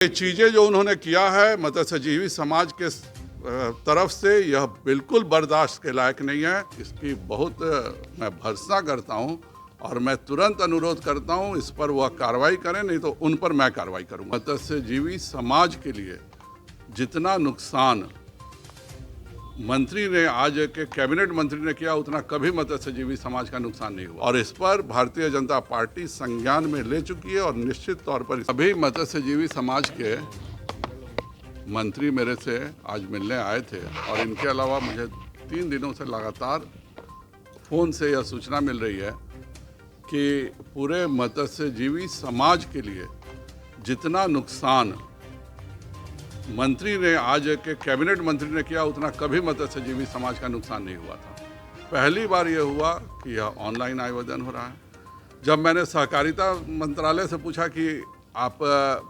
ये चीज़ें जो उन्होंने किया है मत्स्यजीवी समाज के तरफ से, यह बिल्कुल बर्दाश्त के लायक नहीं है। इसकी बहुत मैं भर्त्सना करता हूं और मैं तुरंत अनुरोध करता हूं इस पर वह कार्रवाई करें, नहीं तो उन पर मैं कार्रवाई करूंगा। मत्स्यजीवी समाज के लिए जितना नुकसान मंत्री ने, आज के कैबिनेट मंत्री ने किया, उतना कभी मत्स्यजीवी समाज का नुकसान नहीं हुआ और इस पर भारतीय जनता पार्टी संज्ञान में ले चुकी है और निश्चित तौर पर अभी मत्स्यजीवी समाज के मंत्री मेरे से आज मिलने आए थे और इनके अलावा मुझे 3 दिनों से लगातार फ़ोन से यह सूचना मिल रही है कि पूरे मत्स्यजीवी समाज के लिए जितना नुकसान मंत्री ने, आज के कैबिनेट मंत्री ने किया, उतना कभी मत्स्यजीवी समाज का नुकसान नहीं हुआ था। पहली बार यह हुआ कि यह ऑनलाइन आवेदन हो रहा है। जब मैंने सहकारिता मंत्रालय से पूछा कि आप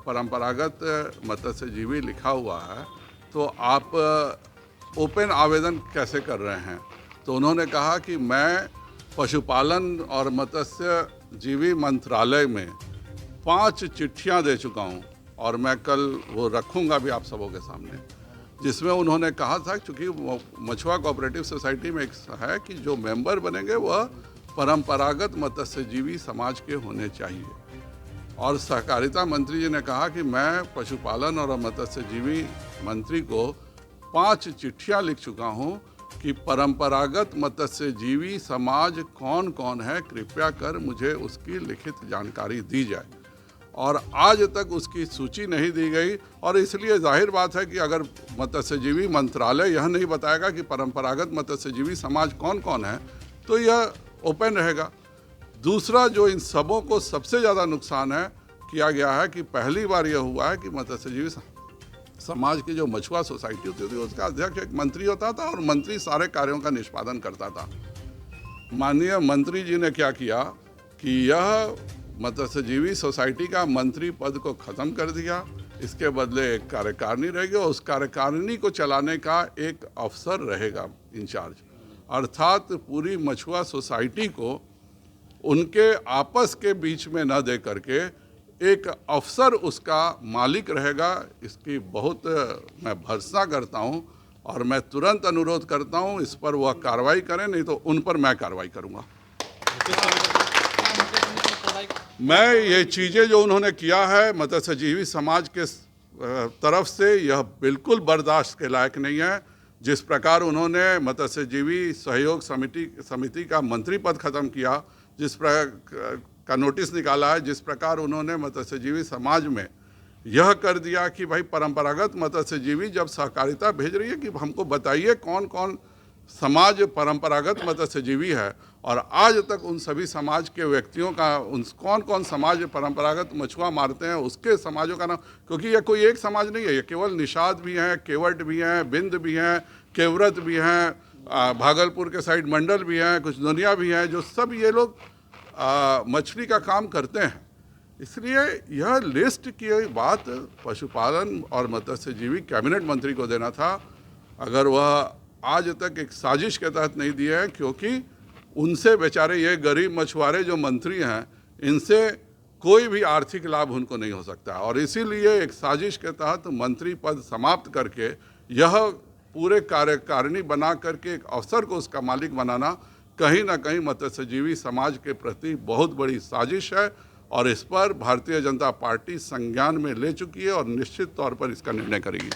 परंपरागत मत्स्यजीवी लिखा हुआ है तो आप ओपन आवेदन कैसे कर रहे हैं, तो उन्होंने कहा कि मैं पशुपालन और मत्स्यजीवी मंत्रालय में 5 चिट्ठियां दे चुका हूं और मैं कल वो रखूंगा भी आप सबों के सामने, जिसमें उन्होंने कहा था, चूँकि मछुआ कोऑपरेटिव सोसाइटी में एक है कि जो मेंबर बनेंगे वह परंपरागत मत्स्यजीवी समाज के होने चाहिए। और सहकारिता मंत्री जी ने कहा कि मैं पशुपालन और मत्स्यजीवी मंत्री को 5 चिट्ठियां लिख चुका हूं कि परंपरागत मत्स्यजीवी समाज कौन कौन है, कृपया कर मुझे उसकी लिखित जानकारी दी जाए। और आज तक उसकी सूची नहीं दी गई और इसलिए जाहिर बात है कि अगर मत्स्यजीवी मंत्रालय यह नहीं बताएगा कि परंपरागत मत्स्यजीवी समाज कौन कौन है तो यह ओपन रहेगा। दूसरा, जो इन सबों को सबसे ज़्यादा नुकसान है किया गया है कि पहली बार यह हुआ है कि मत्स्यजीवी समाज की जो मछुआ सोसाइटी होती थी उसका अध्यक्ष एक मंत्री होता था और मंत्री सारे कार्यों का निष्पादन करता था। माननीय मंत्री जी ने क्या किया कि यह मत्स्यजीवी सोसाइटी का मंत्री पद को ख़त्म कर दिया। इसके बदले एक कार्यकारिणी रहेगी और उस कार्यकारिणी को चलाने का एक अफसर रहेगा इंचार्ज, अर्थात पूरी मछुआ सोसाइटी को उनके आपस के बीच में न दे करके एक अफसर उसका मालिक रहेगा। इसकी बहुत मैं भर्त्सना करता हूं और मैं तुरंत अनुरोध करता हूं इस पर वह कार्रवाई करें, नहीं तो उन पर मैं कार्रवाई करूंगा। मैं ये चीज़ें जो उन्होंने किया है मत्स्यजीवी समाज के तरफ से, यह बिल्कुल बर्दाश्त के लायक नहीं है। जिस प्रकार उन्होंने मत्स्यजीवी सहयोग समिति का मंत्री पद ख़त्म किया, जिस प्रकार का नोटिस निकाला है, जिस प्रकार उन्होंने मत्स्यजीवी समाज में यह कर दिया कि भाई परंपरागत मत्स्यजीवी जब सहकारिता भेज रही है कि हमको बताइए कौन कौन समाज परंपरागत मत्स्यजीवी है, और आज तक उन सभी समाज के व्यक्तियों का, उन कौन कौन समाज परंपरागत मछुआ मारते हैं उसके समाजों का नाम, क्योंकि यह कोई एक समाज नहीं है, ये केवल निषाद भी हैं, केवट भी हैं, बिंद भी हैं, केवरत भी हैं, भागलपुर के साइड मंडल भी हैं, कुछ दुनिया भी हैं, जो सब ये लोग मछली का काम करते हैं। इसलिए यह लिस्ट की बात पशुपालन और मत्स्यजीवी कैबिनेट मंत्री को देना था, अगर वह आज तक एक साजिश के तहत नहीं दिए हैं, क्योंकि उनसे बेचारे ये गरीब मछुआरे जो मंत्री हैं, इनसे कोई भी आर्थिक लाभ उनको नहीं हो सकता और इसीलिए एक साजिश के तहत मंत्री पद समाप्त करके यह पूरे कार्यकारिणी बना करके एक अफसर को उसका मालिक बनाना कहीं ना कहीं मत्स्यजीवी समाज के प्रति बहुत बड़ी साजिश है और इस पर भारतीय जनता पार्टी संज्ञान में ले चुकी है और निश्चित तौर पर इसका निर्णय करेगी।